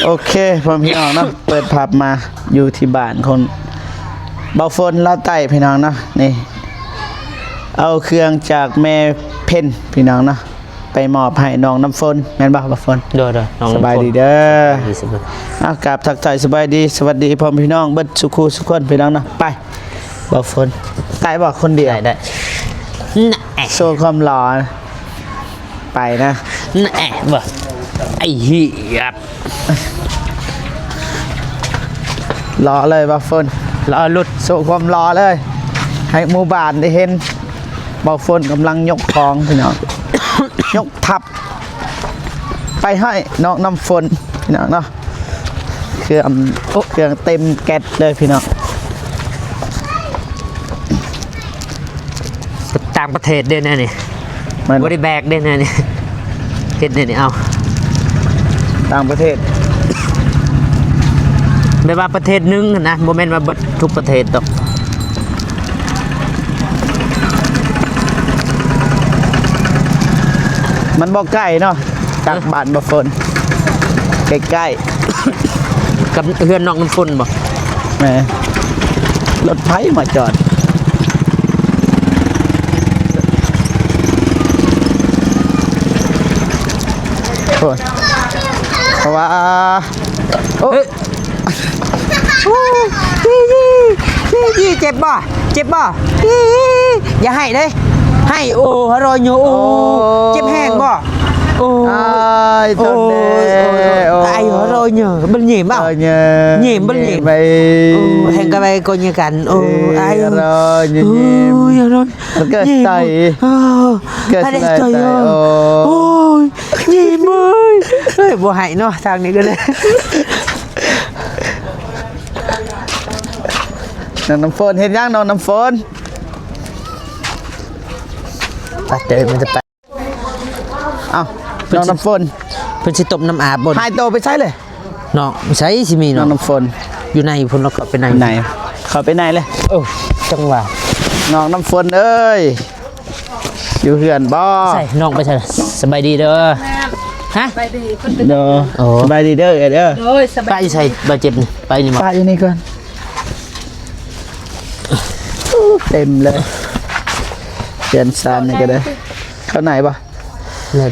โอเคพ่อพี่น้องเนาะเปิดภาพมาอยู่ที่บ้านคนเบาฝนเล่าไต่พี่น้องเนาะนี่เอาเครื่องจากแม่เพ่นพี่น้องเนาะไปมอบให้น้องน้ำฝนแม่นบ่เบาฝน เด้อน้อง สบายดีเด้อ ดีสบาย อากราบทักทายสบายดีสวัสดีพ่อพี่น้องเบิดสุขุสุขคนพี่น้องเนาะไปเบาฝนไต่บอกคนเดียว ได้น่ะ โชว์ความหล่อไปนะ น่ะบ่ไอ้เหี้ย รอเลยบาฝน รอลุด โชว์ความรอเลย ให้หมู่บ้านได้เห็นบาฝนกำลังยกของพี่น้อง ยกทับ ไปให้น้องน้ำฝนพี่น้องเนาะเครื่องเต็มแก๊สเลยพี่น้อง ต่างประเทศเด้แน่นี่ มัน บ่ได้แบกเด้แน่นี่เฮ็ดนี่เอา ต่างประเทศ ไม่ว่าประเทศนึงนะบ่แม่นว่าเบิดทุกประเทศดอก มันบอกใกล้เนาะจากบ้านบาฝนใกล้ กับเฮือนนอกน้ำฝนบ่ ๆแหมรถไฟมาจอดโอ้ยเพราะว่าโอ้ เฮ้ยนี่เจ็บบ่อย่าให้เลยให้โอ้ฮารอยโยโอ้เจ็บแห้งบ่โอ้ อ้ายตอนนี้ ไอ้ฮารอยโยมันหยิบบ่ หยิบบ่หยิบ ไป แห่งกันไปก็ยังกันโอ้ไอ้ รอยหยิบ โอ้ยฮารอย เกิดใจ เกิดใจโอ้ยหยิบเลยเฮ้ยบ่ให้เนาะทางนี้ก็เลย น้องน้ำฝนเห็นยังน้องน้ำฝน ไปเดินมันจะไป เอ้าน้องน้ำฝน เพิ่นสิตบน้ำอาบบน หายตัวไปใช่เลย เนาะใช่สิมี น้อง เนาะ น้ำฝน อยู่ในพุ่นเราก็ไปใน ไหนเขาไปไหนเลย โอ้จังหวะ น้องน้ำฝนเอ้ยอยู่เหือนบ่ ใส่น้องไปใส่สบายดีเด้อฮะ เด้อ โอ้ สบายดีเด้อเด้อ ไปใส่บาดเจ็บนี่ไปนี่มา ป้าอยู่นี่ก่อนเต็มเลยเดือนซานนี่ก็ได้เข้าไหนบ่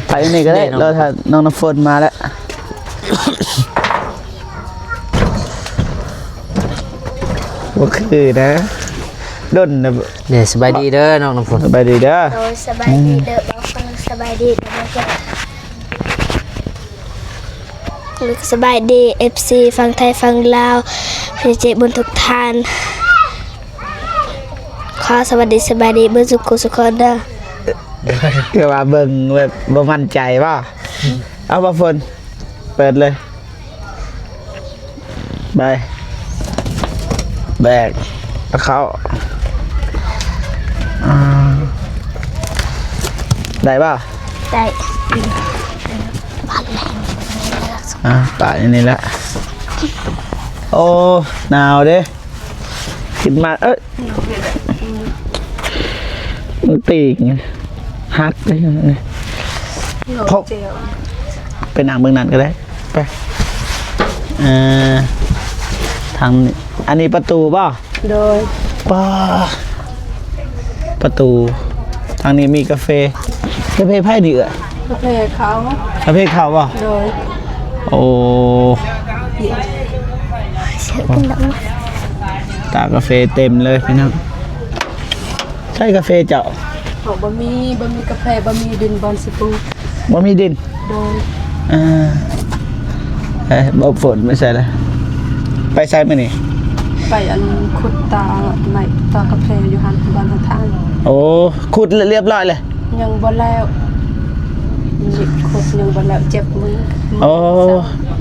ไปอยู่นี่ก็ได้เราถ้าน้องน้ำฝนมาแล้วบ่คือนะด้นนะ เนี่ยสบายดีเด้อน้องน้ำฝน สบายดีเด้อ โดยสบายดีเด้อบอกฟังสบายดีเด้อจ้ะลึกสบายดี FC ฟังไทยฟังลาวพี่เจบุญทุกท่านขอสวัสดีสบายดีเบิ่สุขสุขคนเด้อ คือว่าเบิ่งแบบบ่มั่นใจป่ะเอาบ่ฝนเปิดเลยไปแบกเอาเข้าอ่าได้ป่ะ ได้ ป่าอย่างนี้ละโอ้หนาวเด้ขึ้นมามือตีกไงฮักไปเลยพกไปหนังเมืองนั้นก็ได้ไปทางนี้อันนี้ประตูป่ะ โดย ป้าประตูทางนี้มีกาแฟไพ่นี่เอ่ะ กาแฟเขา กาแฟขาวป่ะ โดย โอ้ เสียขึ้นดัง ตากาแฟเต็มเลยพี่น้องใช่กาแฟเจ้า บอกบะหมี่กาแฟบะหมี่ดินบอลสปู บ่มีดิน โดย บ่ฝนไม่ใช่เลยไปใช้มานี่ ไปอันขุดตาใหม่ตากาแฟอยู่หันบ้านทาง โอ้ขุดเรียบร้อยเลย ยังบ่แล้วมีขุดยังบ่แล้วเจ็บมือ โอ้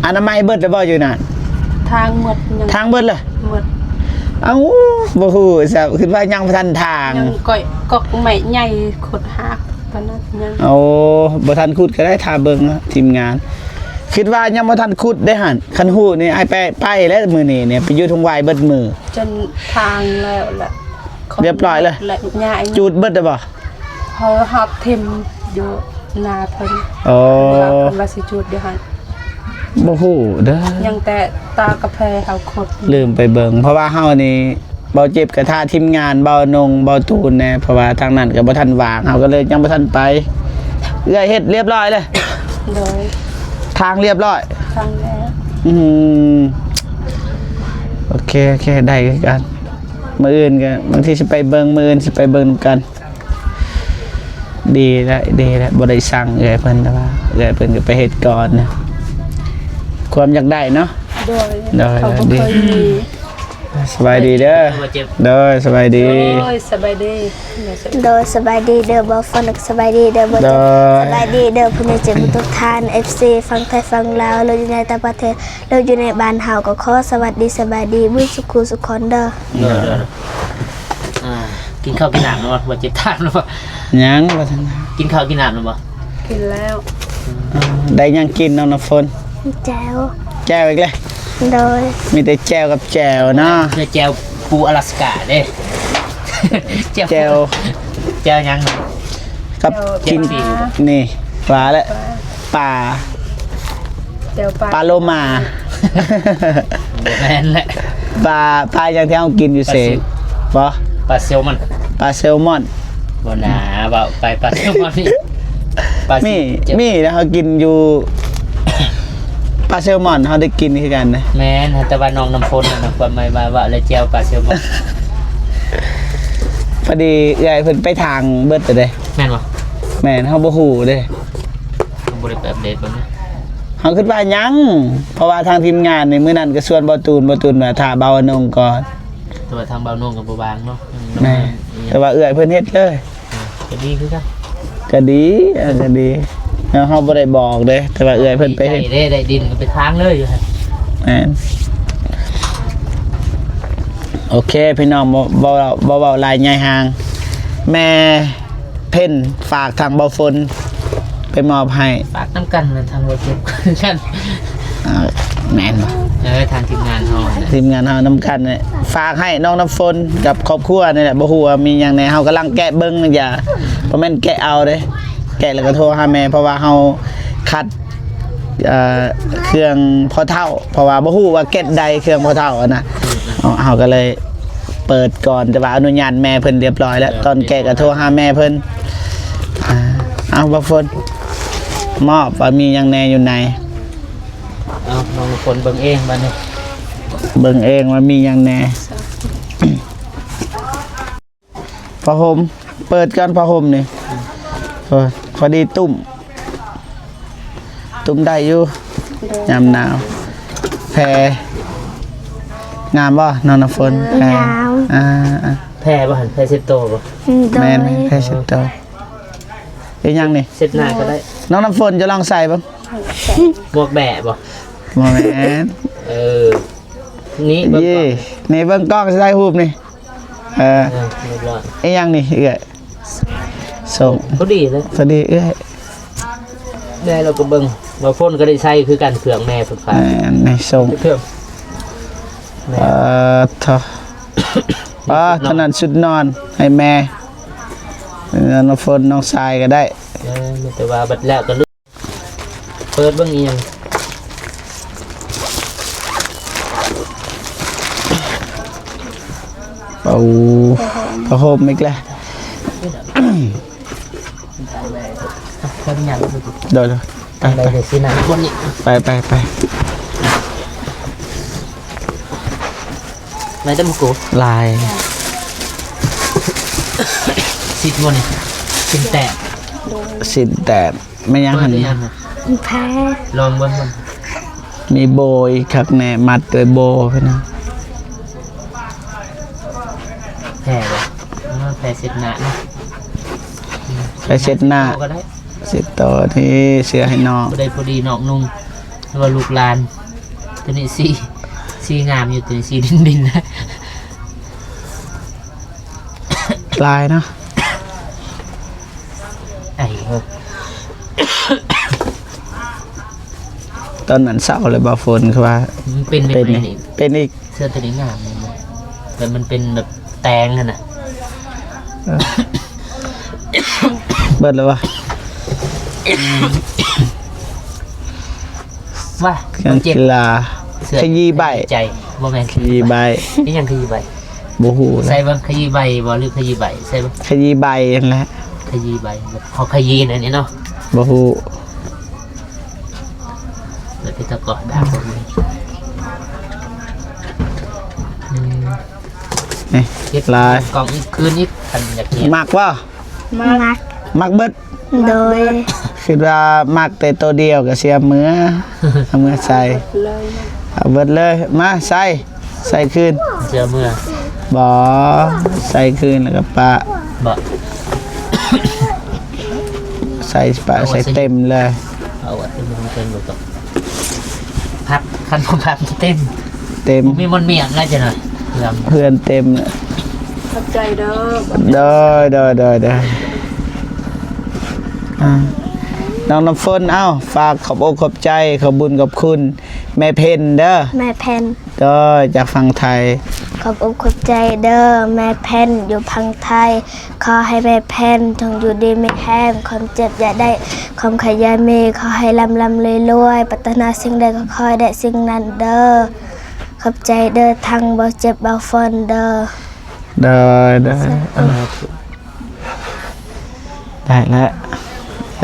อนามัยเบิดแล้วบ่อยู่นั่น ทางหมดยัง ทางเบิดเลย หมด เอ้าบ่ฮู้ซะคิดว่ายังบ่ทันทาง ยังก้อยกอกใหม่ใหญ่ขุดหักปานนั้นยัง โอ้บ่ทันขุดก็ได้ทาเบิ่งนะทีมงาน คิดว่ายังบ่ทันขุดได้หั่นคันฮู้นี่ไอ้ไปแล้วมื้อนี้เนี่ยไปอยู่ทุ่งวายเบิดมือ จนทางแล้วแหละ เรียบร้อยเลย และใหญ่ จูดเบิดได้บ่ เฮาหับทิ่มอยู่นาเพิ่น โอ้ เมื่อเพิ่นว่าสิจุดเดี๋ยวหัน บ่ฮู้เด้อ ยังแต่ตากาแฟเฮาขด ลืมไปเบิ่งเพราะว่าเฮานี่เบาเจ็บกระทาทีมงานเบานงเบาตูนแน่เพราะว่าทางนั้นก็บ่ทันว่างเฮาก็เลยยังบ่ทันไปเอื้อยเฮ็ดเรียบร้อยเลย โดย ทางเรียบร้อย ทางแล้ว อืมโอเคได้คือกันมื้ออื่นก็บางทีสิไปเบิ่งมื้ออื่นสิไปเบิ่งนำกันดีแล้วบ่ได้สั่งเอื้อยเพิ่นแต่ว่าเอื้อยเพิ่นก็ไปเฮ็ดก่อนนะความอยากได้เนาะ โดยเขาบ่เคยมี สบายดีเด้อเด้อสบายดี โอ้ยสบายดี โดยสบายดีเด้อบ่ฟังสบายดีเด้อบ่ โดย สบายดีเด้อผู้ใหญ่ใจบุญทุกท่าน FC ฟังไทยฟังลาวเราอยู่ในต่างประเทศเราอยู่ในบ้านเฮาก็ขอสวัสดีสบายดีมื้อสุขสุขคนเด้อ กินข้าวกินน้ำหรือเปล่าว่าเจ็บทานหรือเปล่า ยังบ่ทัน กินข้าวกินน้ำหรือเปล่า กินแล้ว ได้ยังกินน้องน้ำฝน แจ๋ว แจ่วอีกเลย โดย มีแต่แจ่วกับแจ่วเนาะ เพื่อแจวปูอลาสก้าเด้ แจ่ว แจวยัง กับกินนี่ปลาและปลา เดี๋ยวไป ปลาโลมา โบแมนแหละ ปลาอย่างที่เรากินอยู่เสกบ่ ปลาเซลมัน ปลาแซลมอน บหนาเบาไปปลาเซลมันนี่ปลา มีแล้วเขากินอยู่ ปลาแซลมอนเขาได้กินคือกันนะ แมนแต่ว่าน้องน้ำฝนนะความไม่มาว่าเลยแจวปลาเซลมัน พอดียายเพิ่นไปทางเบิดแต่เด้ แม่นวะ แม่นเฮาบ่ฮู้เด้ ต้องบริแบบเดทบ้างนะ เฮาคิดว่ายัง เพราะว่าทางทีมงานในมื้อนั้นก็ชวนบ่ตูนว่าถ้าเบาอนงก่อน แต่ว่าทางเบาโน่งกับบบางเนาะ แม่แต่ว่าเอื้อยเพิ่นเฮ็ดเลย จะดีคือกัน ก็ดีก็ดีแล้วเฮาบ่ได้บอกเด้แต่ว่าเอื้อยเพิ่นไปเฮ็ด ได้ดินก็ไปทางเลยอยู่ฮะ แม่นโอเคพี่น้องบ่เว้าหลายใหญ่ห่าง แม่เพ่นฝากทางเบาฝนไปมอบให้ ฝากน้ำกันนะทางโปรเจกต์กัน แม่นบ่ ทางทีมงานเฮาเนี่ย ทีมงานเฮานำกันเนี่ยฝากให้น้องน้ำฝนกับครอบครัวนี่แหละบ่ฮู้ว่ามีหยังแหน่เฮากำลังแกะเบิ่งอย่าบ่แม่นแกะเอาเด้แกะแล้วก็โทรหาแม่เพราะว่าเฮาคัดเครื่องพอเท่าเพราะว่าบ่ฮู้ว่าเก็ตใดเครื่องพอเท่าอะนะเฮาก็เลยเปิดก่อนแต่ว่าอนุญาตแม่เพิ่นเรียบร้อยแล้วตอนแกะก็โทรหาแม่เพิ่นเอาบ่ฝนมอบว่ามีหยังแหน่อยู่ใน เอาน้องฝนเบิ่งเองบัดนี้ เบิ่งเองว่ามีหยังแหน่ผ้าห่มเปิดกันผ้าห่มนี่พอดีตุ่มได้อยู่ยามหนาวแพรงามบ่นอนน้ำฝนแพอ่า แพ้บ่หันแพ้เซตโตบ่ โด แม่ ย นแพรชุดโตอีกอยังนี่ เซตหน้าก็ได้ น้องน้ำฝนจะลองใส่บ่ หมวกแบะบ่ บ่แม่น เออนี่เบิ่ง ยี่ ก่อน นี่เบิ่งกล้องสิได้รูปนี่เรียบร้อย อีกอยังนี่เอื้อยส่ง เขาดีเลย พอดีเอื้อย แม่เราก็เบิ่งว่าฝนก็ได้ใช้คือกันเผืองแม่ฝึกฝา นี่ส่ง เผืองแม่ เถอะถนัดชุดนอนให้แม่น้องฝนน้องทรายก็ได้ แต่ว่าบัดแล้วก็เปิดเบิ่งอีหยัง เอาผ้าห่มอีกแล้ว แค่เป็นหยัง เดี๋ยวไป อะไรเดี๋ยวสินะคนนี้ ไป ไหนจะมากู ลาย สิบวันสิบแตะ สินแต่ไม่ยังหัน ยัง แพ้ ลองเบิ่งมัน มีโบยคักแน่มัดด้วยโบพี่นะ แพ้เลยแพ้เสร็จหน้าเนาะ ไปเช็ดหน้า ก็ได้ เช็ดตัวที่เสือให้น้อง พอได้พอดีนอกนุ่งแล้วว่าลูกหลานตัวนี้สีงามอยู่ตัวนี้สีดินนะ ลายเนาะ ไอ้เฮ้ย ตอนนั้นเศร้าเลยบาฝนคือว่า มันเป็น เป็น ไงนี่ เป็นอีก เสื้อตัวนี้งามเลยนะแต่มันเป็นแบบแตงกันน่ะ เบิดเลยวะ ว่า เครื่อง เจ็บ กีฬา เสื้อ ขยี้ใบ ใจบ่แม่น ขยี้ใบ นี่ยังขยี้ใบ บ่ฮู้ ใส่ นะ เบิ่งขยี้ใบบ่หรือขยี้ใบใส่เบิ่ง ขยี้ใบนั่นแหละ ขยี้ใบแบบเขาขยี้นั่นนี่เนาะ บ่ฮู้ แล้วที่ตะกอดาบ่มี นี่ เก็บ ลาย กล่องอีกคืนอีกคันอยากเก็บ มักบ่ มัก มักเบิด โดย คิดว่ามักแต่ตัวเดียวก็เสียมือเอามือใส่ เลยนะ เอาเบิดเลยมาใส่คืน เสื้อเมื่อ บ่ใส่คืนแล้วก็ปะ บ่ ใส่ปะใส่เต็มเลย เอาไว้ที่มันเป็นบ่ตกพักคันบ่พักเต็ม เต็ม มีมันเมียงได้จังได๋เรื่อง เพื่อนเต็ม ขอบใจเด้อ เด้อน้องน้ำฝนเอ้าฝากขอบอกขอบใจขอบบุญขอบคุณ แม่เพนเด้อ แม่แพน เด้อจากฝั่งไทย ขอบอกขอบใจเด้อแม่แพนอยู่พังไทย ขอให้แม่แพนทองอยู่ดีไม่แห้งความเจ็บอย่าได้ความขยันมีขอให้ลำเลยรวยปรารถนาสิ่งใดก็ขอให้ได้สิ่งนั้นเด้อขอบใจเด้อทั้งบ่เจ็บบ่ฟอนเด้อ เด้อได้แล้ว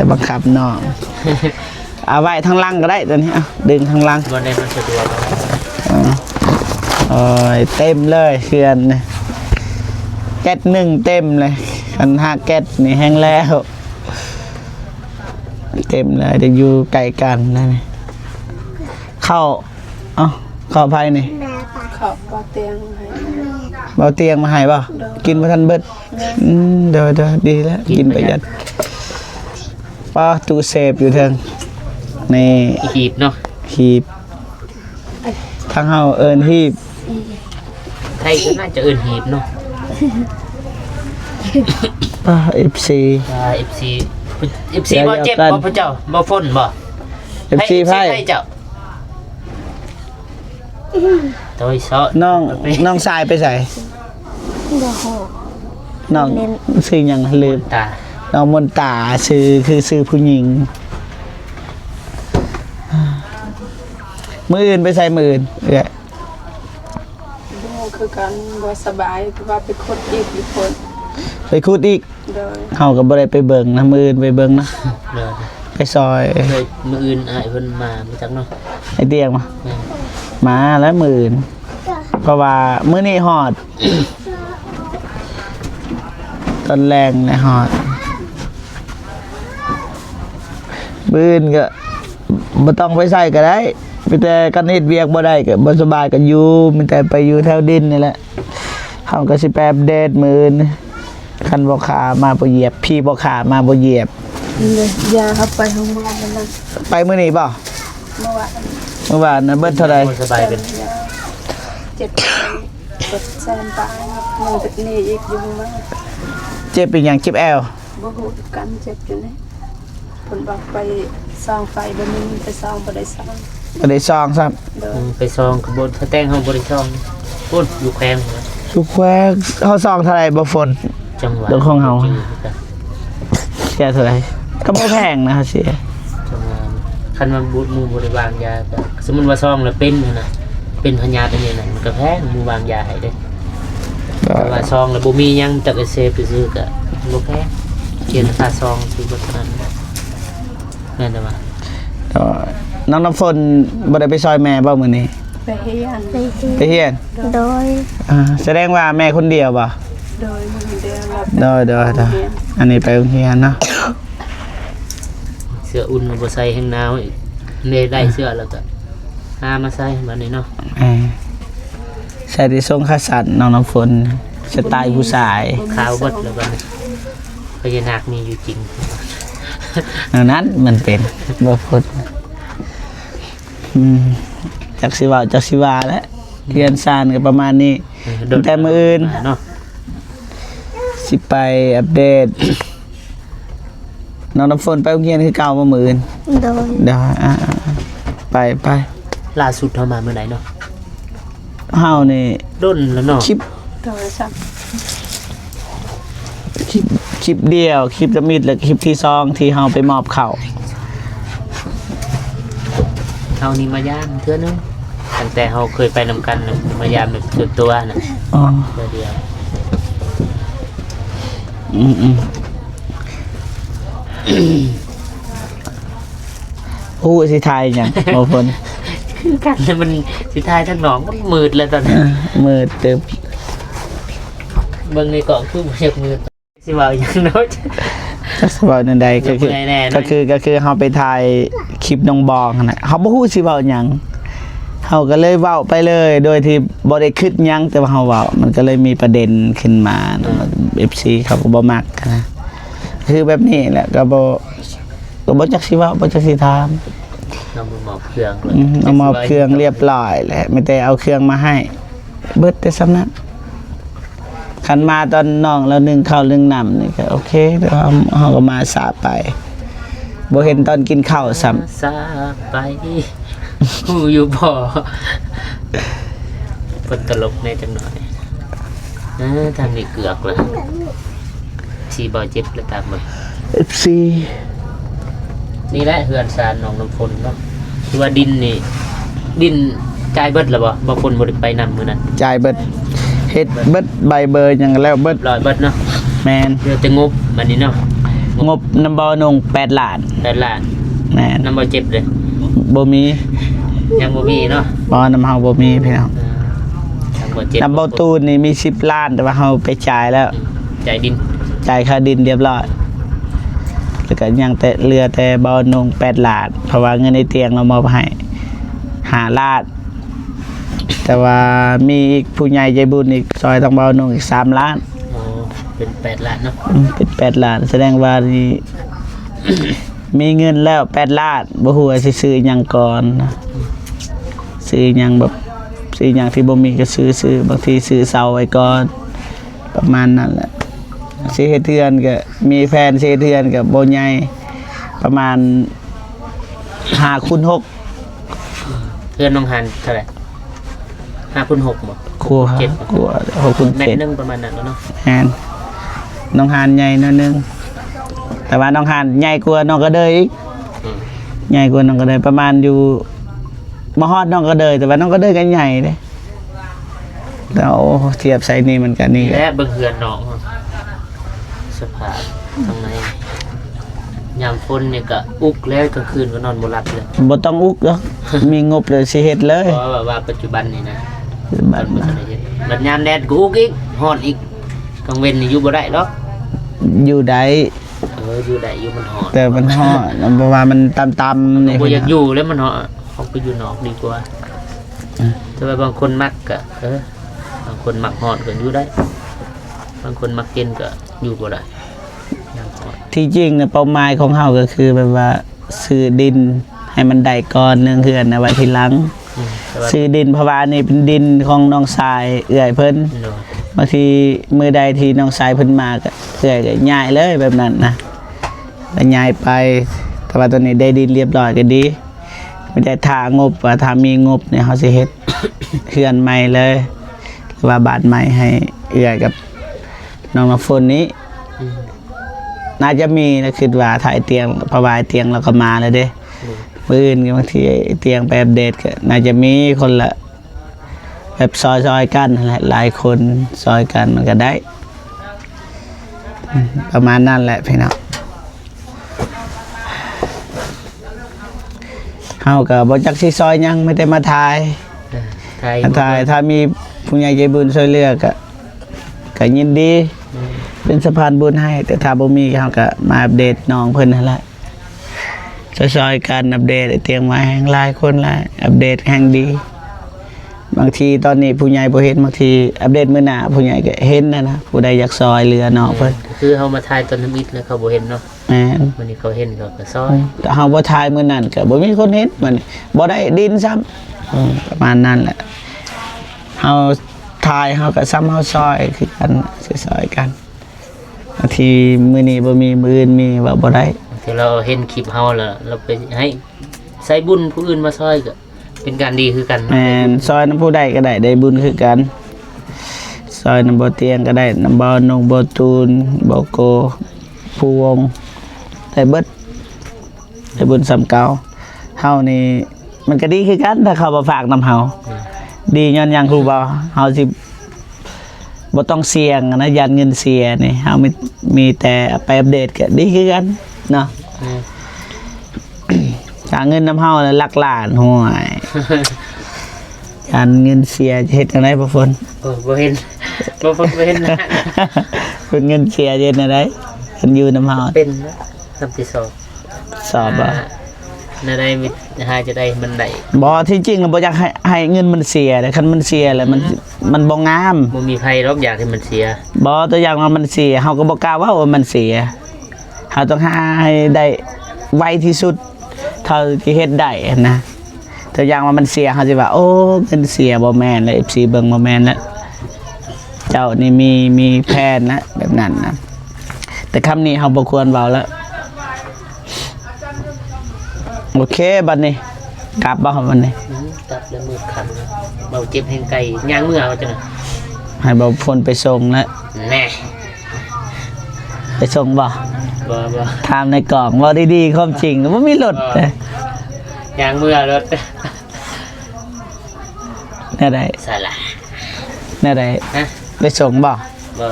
จะบังคับน้อง เอาไว้ทางล่างก็ได้ตัวนี้เอาดึงทางล่าง บ่ได้มันสะดวก โอ้ยเต็มเลยเขื่อนนี่แก๊สหนึ่งเต็มเลยคัน5แก๊สนี่แห้งแล้วเต็มเลยจะอยู่ไกลกันนะนี่เข้าเข้าภายนี่ ขอบบ่เตียงให้ เบาเตียงมาให้ป่ะกินมาทันเบิดเดี๋ยวดีแล้วกินประหยัดป้าตู้เซฟอยู่เทิงใน หีบเนาะ หีบทางเฮาเอินหีบ ไทยก็น่าจะเอิ้นหีบเนาะ ป้า FC FC FC บ่เจ็บบ่พระเจ้าบ่ฝนบ่ FC ไพ่ เจ้าโดยซอ น้องสายไปใส่ บ่ฮู้ น้องซื้อหยังลืม ตา น้องมนตาซื้อคือซื้อผู้หญิงมืออื่นไปใส่มืออื่นเอ้ย ดูคือกันบ่สบายเพราะว่าไปคดอีกอยู่คน ไปคุดอีก เด้อ เฮาก็บ่ได้ไปเบิ่งนะมืออื่นไปเบิ่งนะ เด้อ ไปซอย เลยมื้ออื่นอ้ายเพิ่นมาบ่จักเนาะ ไอเตียงมา แม่น มาแล้วมืออื่นเพราะว่ามื้อนี้ฮอด ตอนแรงในฮอดมื้ออื่นก็บ่ต้องไปใส่ก็ได้มีแต่กันเฮ็ดเวียกบ่ได้ก็บ่สบายก็อยู่มีแต่ไปอยู่แถวดินนี่แหละเฮาก็สิไปอัปเดตมื้ออื่นคันบ่ขามาบ่เหยียบพี่บ่ขามาบ่เหยียบ เลยยาครับไปห้องน้ำนั่น ไปมื้อนี้บ่ เมื่อวาน เมื่อวานนั้นเบิดเท่าใด บ่สบายเป็น เจ็บกดแซมปลายมันติดนี่อีกอยู่มา เจ็บเป็นหยังเจ็บแอว บ่ฮู้กันเจ็บอยู่นี่เพิ่นบอกไปส่องไฟบ่มีไปส่องบ่ได้ส่อง บ่ได้ซองซ้ำ เด้อ ไปซองกระบวนเขาแต่งเฮาบ่ได้ซองพุ่นอยู่แขวง ทุกแควกเฮาซองเท่าใดบ่ฝน จังหวัด เรื่องของเฮา เสียเท่าไหร่ก็บ่แพงนะเสีย จังหวัดคันมันบูดหมู่บ่ได้วางยาก็สมมุติว่าซองแล้วเป็นนะเป็นพญาตัวนี้น่ะมันก็แพงหมู่วางยาให้เด้แต่ว่าซองแล้วบ่มีหยังจักเซฟซื้อๆก็บ่แพงเขียนค่าซองสิบ่เท่านั้นแม่นบ่ น้องน้ำฝนบ่ได้ไปซอยแม่บ่มื้อนี้ ไปเฮียน ไปเฮียน โดย แสดงว่าแม่คนเดียวบ่ โดยมันเดียวรับ เด้ออันนี้ไปโรงเรียนเนาะ เสื้ออุ่นก็บ่ใส่แห้งหนาวอีกได้เสื้อแล้วก็หามาใส่บัดนี้เนาะ ใส่ที่ทรงขาสั้นน้องน้ำฝนสไตล์ผู้ชาย ขาวเบิดแล้วบัดนี้พญานาคมีอยู่จริง ดังนั้นมันเป็นบ่ฝนจักสิว่าแล้วเรียนซ่านก็ประมาณนี้ แต่มื้ออื่น เนาะ สิไปอัปเดต น้องน้ำฝนไปโรงเรียนคือเก่าบ่มื้ออื่น โดย เดี๋ยวไป ล่าสุดเฮามาเมื่อไหร่เนาะ เฮานี่ ด้นแล้วเนาะ คลิป โดยสัก คลิปเดียวคลิปจะมีดแล้วคลิปที่2ที่เฮาไปมอบข้าว เฮานี่มายามเทื่อนึงตั้งแต่เฮาเคยไปนำกันน่ะมายามแบบส่วนตัวน่ะ อ๋อ เทื่อเดียว อืมผู้สิทายหยังบ่ฝน คือกันแล้วมันสิทายทั้งหนองมันมืดแล้วตอนนี้ มืดตึบ เบิ่งในกล่องคือบ่อยากมืดสิว่าอย่างน้อย จักสิเว้านั่นใดก็คือ เดี๋ยวเมื่อยแน่นะ ก็คือเฮาไปถ่ายคลิปน้องบองนั่นน่ะเฮาบ่ฮู้สิเว้าหยังเฮาก็เลยเว้าไปเลย โดยที่บ่ได้คิดหยังแต่ว่าเฮาเว้ามันก็เลยมีประเด็นขึ้นมาเนาะ FC เขาก็บ่มักนะคือแบบนี้แหละก็บ่จักสิเว้าบ่จักสิถาม เรามาหมอบเครื่องเลย เอามาเครื่องเรียบร้อยแหละไม่แต่เอาเครื่องมาให้ เบิดแต่สำนักคันมาตอนน้องแล้วนึ่งข้าวนึ่งน้ำนี่ก็โอเคแต่ว่าเฮาก็มาสาไปบ่เห็นตอนกินข้าวซ้ำ ซาไปหูอยู่บ่เพิ่นตลกในจังหน่อยทางนี้เกือกเลยชีบ่เจ็บแล้วตามมา FC นี่แหละเฮือนซานหนองน้ำฝนเนาะที่ว่าดินนี่ดินจ่ายเบิดแล้วบ่ฝนบ่ได้ไปนำมื้อนั้น จ่ายเบิดเฮ็ดเบิดใบเบอร์หยังแล้วเบิด ร้อยเบิดเนาะ แม่น เดี๋ยวจะงบบัดนี้เนาะ งบน้ำบ่อนง8ล้าน แต่ล้าน แม่น น้ำบ่เจ็บเลย บ่มี ยังบ่มีเนาะ บ่น้ำเฮาบ่มีพี่น้อง ยังบ่เจ็บ น้ำบ่ตูนนี่มี10ล้านแต่ว่าเฮาไปจ่ายแล้ว จ่ายดิน จ่ายค่าดินเรียบร้อยแล้วก็ยังแต่เรือแต่บ่อนง8ล้านเพราะว่าเงินในเตียงเรามอบให้5ล้านแต่ว่ามีอีกผู้ใหญ่ใจบุญอีกซอยต้องบ่อนงอีก3ล้าน โอ้เป็น8ล้านเนาะ เป็น8ล้านแสดงว่านี่ มีเงินแล้ว8ล้านบ่ฮู้ว่าสิซื้อหยังก่อนนะซื้อหยังแบบซื้อหยังที่บ่มีก็ซื้อบางทีซื้อเสาไว้ก่อนประมาณนั้นแหละสิเฮ็ดเทือนก็มีแฟนสิเฮ็ดเทือนก็บ่ใหญ่ประมาณ5x6 เพื่อนน้องหันเท่าไหร่5คูณ6บ่ ครัว เจ็ด ครัว6x7 เม็ดหนึงประมาณนั้นแล้วเนาะ แม่นน้องหานใหญ่หนิดนึงแต่ว่าน้องหานใหญ่กว่าน้องกระเดยอีก อืม ใหญ่กว่าน้องกระเดยประมาณอยู่มาฮอดน้องกระเดยแต่ว่าน้องกระเดยก็ใหญ่เด้แล้วเทียบไซส์นี้มันก็นี่ และเบิ่งเฮือนน้องสภาพข้างในยามฝนเนี่ยก็อุกแล้วกลางคืนก็นอนบ่หลับเลย บ่ต้องอุกหรอกมีงบเลยสิเฮ็ดเลย เพราะว่าปัจจุบันนี่นะ บั มั ด นบ่ทันได้เฮ็ดบัดยามแดดก็อุกอีกฮ้อนอีกกลางเว้นนี่อยู่บ่ได้หรอก อยู่ได้ อยู่ได้อยู่มันฮ้อน แต่มันฮ้อนเพราะว่ามันต่ำๆนี่ บ่อยากอยู่แล้วมันฮ้อนเขาไปอยู่นอกดีกว่าแต่ว่าบางคนมักก็บางคนมักฮ้อนก็อยู่ได้ บางคนมักเย็นก็อยู่บ่ได้ยามฮ้อน ที่จริงเนี่ยเป้าหมายของเฮาก็คือแบบว่าซื้อดินให้มันได้ก่อนหนึงเฮือนเอาไว้ทีหลัง แต่ว่า ซื้อดินเพราะว่านี่เป็นดินของน้องชายเอื้อยเพิ่น โดย บางทีมือใดที่น้องชายเพิ่นมาก็เอื้อยก็ย้ายเลยแบบนั้นนะแล้วย้ายไปแต่ว่าตอนนี้ได้ดินเรียบร้อยก็ดีไม่ได้ทางบว่าถ้ามีงบเนี่ยเฮาสิเฮ็ด เฮือนใหม่เลยหรือว่าบ้านใหม่ให้เอื้อยกับน้องน้ำฝนนี้ อืม น่าจะมีนะคิดว่าถ่ายเตียงเพราะว่าเตียงเราก็มาแล้วเด้มื้ออื่นก็บางทีเตียงไปอัปเดตก็น่าจะมีคนละแบบซอยๆกันนั่นแหละหลายคนซอยกันมันก็ได้ประมาณนั้นแหละพี่น้องเฮาก็บ่จักสิซอยหยังไม่ได้มาถ่าย ไทย ถ้ามีผู้ใหญ่ใจบุญช่วยเหลือก็ยินดี เป็นสะพานบุญให้ แต่ถ้าบ่มีเขาก็มาอัปเดตน้องเพิ่นนั่นแหละซอยๆกันอัปเดตเตรียมไว้แห่งหลายคนหลายอัปเดตแห่งดี บางทีตอนนี้ผู้ใหญ่บ่เห็นบางทีอัปเดตมื้อหน้าผู้ใหญ่ก็เห็นนะผู้ใดอยากซอยเหลือน้องเพิ่น คือเฮามาทายต้นน้ำอิฐแล้วเขาบ่เห็นเนาะ แม่น วันนี้เขาเห็นเขาก็ซอย แต่เฮาบ่ทายมื้อนั้นก็บ่มีคนเห็นมันบ่ได้ดินซ้ำประมาณนั้นแหละเฮาทายเฮาก็ซ้ำเฮาซอยคือกันสิซอยกันบางทีมื้อนี้บ่มีมื้ออื่นมีว่าบ่ได้ ที่เราเห็นคลิปเฮาแล้วเราไปให้ใส่บุญผู้อื่นมาซอยก็เป็นการดีคือกันเนาะ แม่นซอยน้ำผู้ใดก็ได้บุญคือกันซอยน้ำบ่เตียงก็ได้น้ำบ่อนงบ่ตูนบ่โกผู้วงได้เบิดได้บุญสำเก่าเฮานี่ มันก็ดีคือกันถ้าเขามาฝากนำเฮาดีย้อนหยังครูบอเฮาสิบ่ต้องเสี่ยงนะยันเงินเสียนี่เฮามีแต่ไปอัปเดตก็ดีคือกันเนาะ หาเงินนำเฮาแล้วหลักล้านห่วยยันเงินเสียจะเฮ็ดจังได๋บ่ฝน โอ้บ่เห็นบ่เห็นนะ เป็นเงินเสียเฮ็ดจังได๋คันอยู่นำเฮา เป็นนะคำที่สอง สอบบ่ น่าได้มีหาจะได้มันได้ บ่ที่จริงแล้วบ่อยากให้เงินมันเสียแต่คันมันเสียแล้วมันบ่งาม บ่มีไผหรอกอยากให้มันเสีย บ่ตัวอย่างว่ามันเสียเฮาก็บ่กล้าว่ามันเสียเฮาต้องหาให้ได้ไวที่สุดเท่าที่เฮ็ดได้นะตัวอย่างว่ามันเสียเฮาสิว่าโอ้เงินเสียบ่แม่นแล้ว FC เบิ่งบ่แม่นแล้วเจ้านี่มีแผนนะแบบนั้นนะแต่คำนี้เฮาบ่ควรเว้าแล้วโอเคบัดนี้กลับบ่บัดนี้ ตัดแล้วมือคันเบาเจ็บแห่งไก่ย่างมือเอาจัง ให้บ่ฝนไปส่งแล้ว แน่ ไปส่งบ่ บ่ ถามในกล่องเว้าดีๆความจริงบ่มีรถ ย่างมือรถ แน่ใด สาระ แน่ใด ฮะ ไปส่งบ่ บ่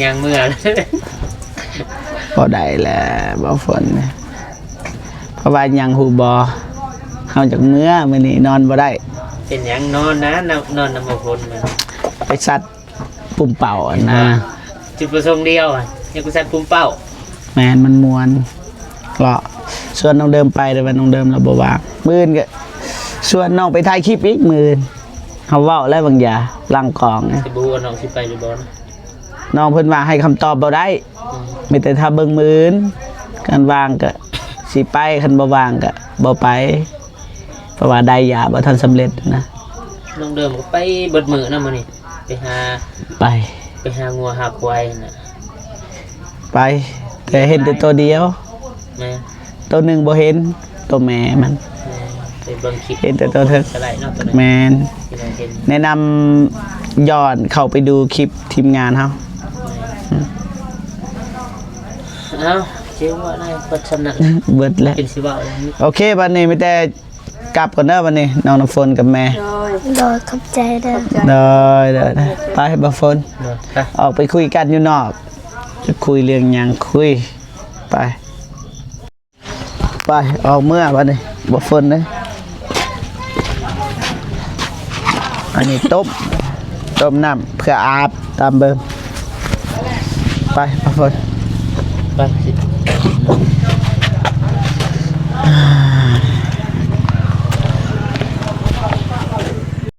ย่างมือ บ่ได้แหละบ่ฝนเนี่ยเพราะว่ายังหูบ่เฮาจากเมื่อมื้อนี้นอนบ่ได้ เป็นหยังนอนนะนอนนำบ่พ้นมัน ไปซัดปุ่มเป่าอะนะ จุดประสงค์เดียวอ่ะยังกูสัตว์ปุ่มเป้า แม่นมันม่วนเลาะส่วนน้องเดิมไปแต่ว่าน้องเดิมเราบ่ว่างมื้ออื่นก็ส่วนน้องไปถ่ายคลิปอีกมื้ออื่นเฮาเว้าแล้วบางอย่างลังกองเนี่ย สิบ่ว่าน้องสิไปหรือบ่นะ น้องเพิ่นว่าให้คำตอบบ่ได้มีแต่ถ้าเบิ่งมื้ออื่นกันว่างก็สิไปคันบ่ว่างก็บ่ไปเพราะว่าได้ยาบ่ทันสำเร็จนะ น้องเดิมก็ไปเบิดมื้อนะมื้อนี้ไปหา ไป หางัวหาควายน่ะ ไปแต่เห็นแต่ตัวเดียว แม่ ตัวหนึ่งบ่เห็นตัวแม่มัน ไปเบิ่งคลิป เห็นแต่ตัวเธอ สไลด์เนาะตัวนั้น แมน ที่เราเห็น แนะนำย้อนเข้าไปดูคลิปทีมงานเฮา เอ้าเจ้าว่าได้เปิดสำนัก เบิดแล้ว เป็นสิเว้าแล้วนี่ โอเคบัดนี้มีแต่กลับก่อนเด้อบัดนี้น้องน้ำฝนกับแม่ โดย โดยขอบใจเด้อ ได้ไปบ่ฝน เนาะไป ออกไปคุยกันอยู่นอก จะคุยเรื่องหยังคุยไปออกเมื่อบัดนี้บ่ฝนเด้ออันนี้ต้มน้ำเพื่ออาบตามเบิ่มไปบ่ฝน ไปสิ